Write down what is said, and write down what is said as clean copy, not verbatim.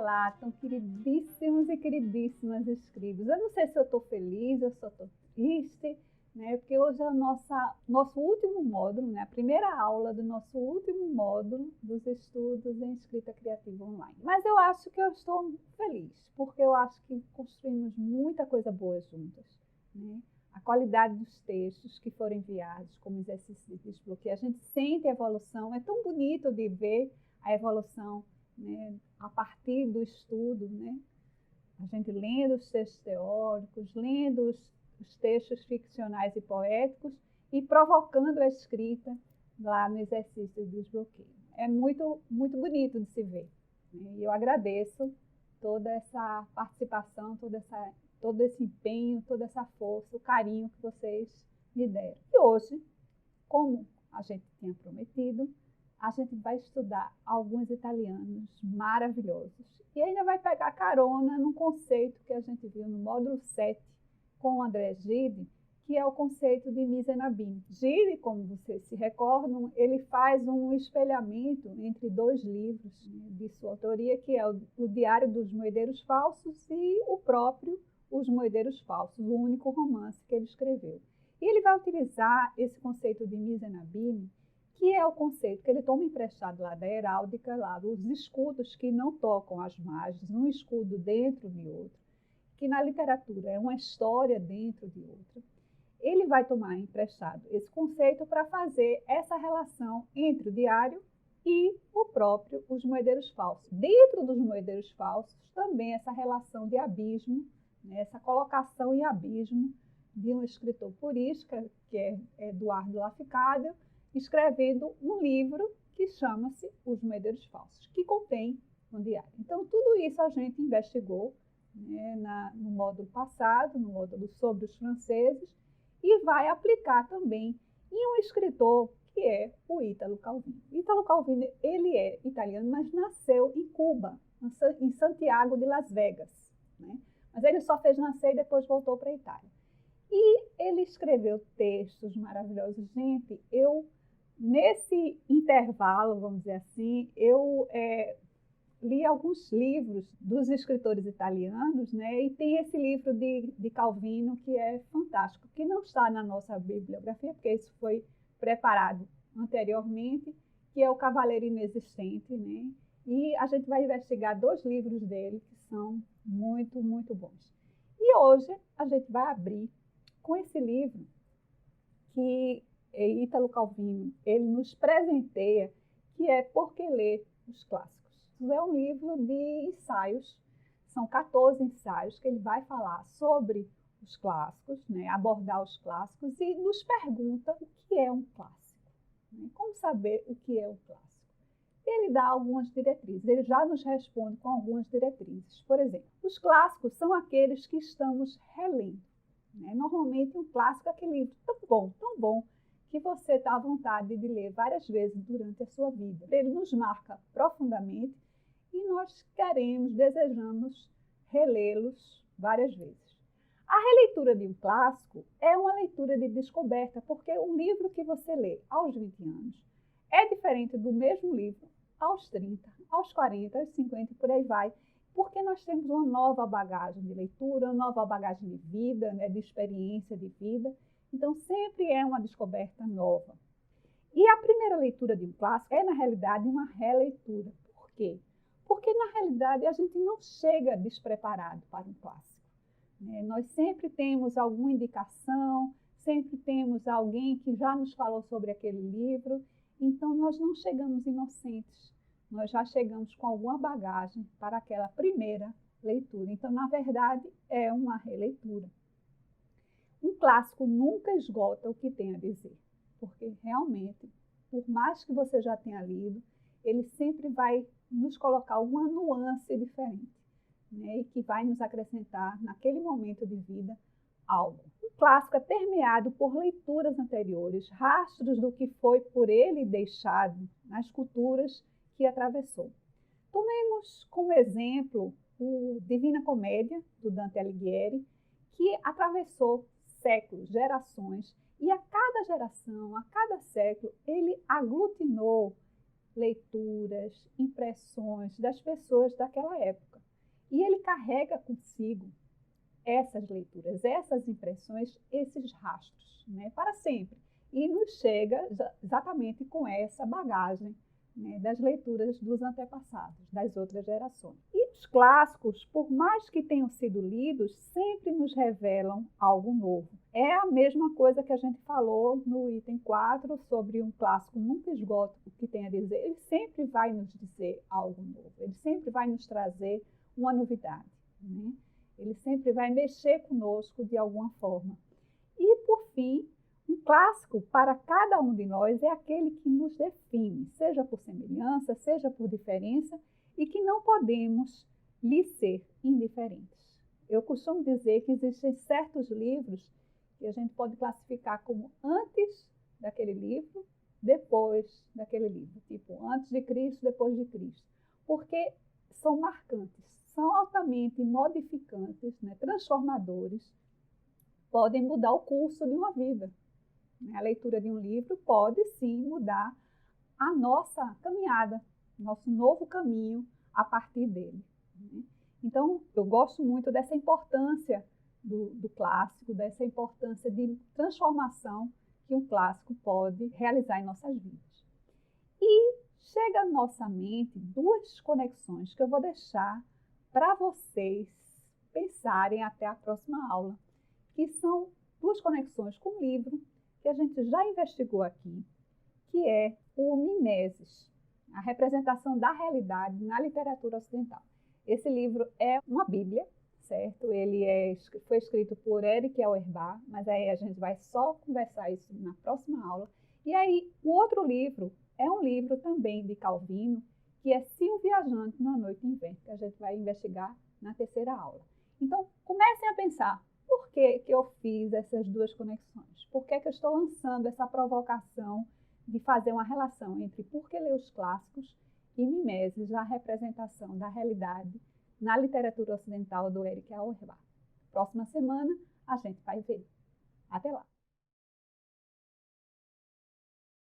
Olá, tão queridíssimos e queridíssimas inscritos. Eu não sei se eu estou feliz, eu só estou triste, né? Porque hoje é o nosso último módulo, né? A primeira aula do nosso último módulo dos estudos em escrita criativa online. Mas eu acho que eu estou feliz, porque eu acho que construímos muita coisa boa juntas, né? A qualidade dos textos que foram enviados como exercício de desbloqueio, a gente sente a evolução, é tão bonito de ver a evolução, né, a partir do estudo, né? A gente lendo os textos teóricos, lendo os textos ficcionais e poéticos e provocando a escrita lá no exercício de desbloqueio. É muito, muito bonito de se ver, né? E eu agradeço toda essa participação, todo esse empenho, toda essa força, o carinho que vocês me deram. E hoje, como a gente tinha prometido, a gente vai estudar alguns italianos maravilhosos. E ainda vai pegar carona num conceito que a gente viu no módulo 7 com o André Gide, que é o conceito de mise en abîme. Gide, como vocês se recordam, ele faz um espelhamento entre dois livros de sua autoria, que é o Diário dos Moedeiros Falsos e o próprio Os Moedeiros Falsos, o único romance que ele escreveu. E ele vai utilizar esse conceito de mise en abîme, que é o conceito que ele toma emprestado lá da heráldica, lá dos escudos que não tocam as margens, um escudo dentro de outro, que na literatura é uma história dentro de outra. Ele vai tomar emprestado esse conceito para fazer essa relação entre o diário e o próprio Os Moedeiros Falsos. Dentro dos Moedeiros Falsos, também essa relação de abismo, né, essa colocação em abismo de um escritor purístico, que é Eduardo Lafcadio, escrevendo um livro que chama-se Os Moedeiros Falsos, que contém um diário. Então, tudo isso a gente investigou, né, no módulo passado, no módulo sobre os franceses, e vai aplicar também em um escritor que é o Ítalo Calvino. Ítalo Calvino, ele é italiano, mas nasceu em Cuba, em Santiago de Las Vegas, né? Mas ele só fez nascer e depois voltou para a Itália. E ele escreveu textos maravilhosos. Gente, nesse intervalo, vamos dizer assim, eu li alguns livros dos escritores italianos, né? E tem esse livro de Calvino que é fantástico, que não está na nossa bibliografia, porque isso foi preparado anteriormente, que é O Cavaleiro Inexistente, né? E a gente vai investigar 2 livros dele que são muito, muito bons. E hoje a gente vai abrir com esse livro que Ítalo Calvino ele nos presenteia, que é Por que Ler os Clássicos. É um livro de ensaios, são 14 ensaios que ele vai falar sobre os clássicos, né, abordar os clássicos e nos pergunta o que é um clássico, né, como saber o que é um clássico. Ele dá algumas diretrizes, ele já nos responde com algumas diretrizes. Por exemplo, os clássicos são aqueles que estamos relendo, né? Normalmente um clássico é aquele livro tão bom, que você está à vontade de ler várias vezes durante a sua vida. Ele nos marca profundamente e nós desejamos relê-los várias vezes. A releitura de um clássico é uma leitura de descoberta, porque um livro que você lê aos 20 anos é diferente do mesmo livro aos 30, aos 40, aos 50 e por aí vai, porque nós temos uma nova bagagem de leitura, uma nova bagagem de vida, né, de experiência de vida. Então, sempre é uma descoberta nova. E a primeira leitura de um clássico é, na realidade, uma releitura. Por quê? Porque, na realidade, a gente não chega despreparado para um clássico, né? Nós sempre temos alguma indicação, sempre temos alguém que já nos falou sobre aquele livro, então nós não chegamos inocentes, nós já chegamos com alguma bagagem para aquela primeira leitura. Então, na verdade, é uma releitura. Um clássico nunca esgota o que tem a dizer, porque realmente, por mais que você já tenha lido, ele sempre vai nos colocar uma nuance diferente, né, e que vai nos acrescentar, naquele momento de vida, algo. Um clássico é permeado por leituras anteriores, rastros do que foi por ele deixado nas culturas que atravessou. Tomemos como exemplo o Divina Comédia, do Dante Alighieri, que atravessou séculos, gerações, e a cada geração, a cada século, ele aglutinou leituras, impressões das pessoas daquela época. E ele carrega consigo essas leituras, essas impressões, esses rastros, né, para sempre. E nos chega exatamente com essa bagagem, né, das leituras dos antepassados, das outras gerações. E os clássicos, por mais que tenham sido lidos, sempre nos revelam algo novo. É a mesma coisa que a gente falou no item 4 sobre um clássico nunca esgota o que tem a dizer. Ele sempre vai nos dizer algo novo, ele sempre vai nos trazer uma novidade, né? Ele sempre vai mexer conosco de alguma forma. E, por fim, um clássico para cada um de nós é aquele que nos define, seja por semelhança, seja por diferença, e que não podemos lhe ser indiferentes. Eu costumo dizer que existem certos livros que a gente pode classificar como antes daquele livro, depois daquele livro, tipo antes de Cristo, depois de Cristo, porque são marcantes, são altamente modificantes, né, transformadores, podem mudar o curso de uma vida. A leitura de um livro pode sim mudar a nossa caminhada, nosso novo caminho a partir dele. Então, eu gosto muito dessa importância do clássico, dessa importância de transformação que um clássico pode realizar em nossas vidas. E chega à nossa mente duas conexões que eu vou deixar para vocês pensarem até a próxima aula, que são duas conexões com o livro que a gente já investigou aqui, que é o mimesis, a representação da realidade na literatura ocidental. Esse livro é uma bíblia, certo? Ele foi escrito por Eric Auerbach, mas aí a gente vai só conversar isso na próxima aula. E aí, o outro livro é um livro também de Calvino, que é Se um Viajante numa Noite de Inverno, que a gente vai investigar na terceira aula. Então, comecem a pensar, por que eu fiz essas duas conexões? Por que eu estou lançando essa provocação de fazer uma relação entre por que ler os clássicos e mimesis, a representação da realidade na literatura ocidental do Eric Auerbach? Próxima semana a gente vai ver. Até lá!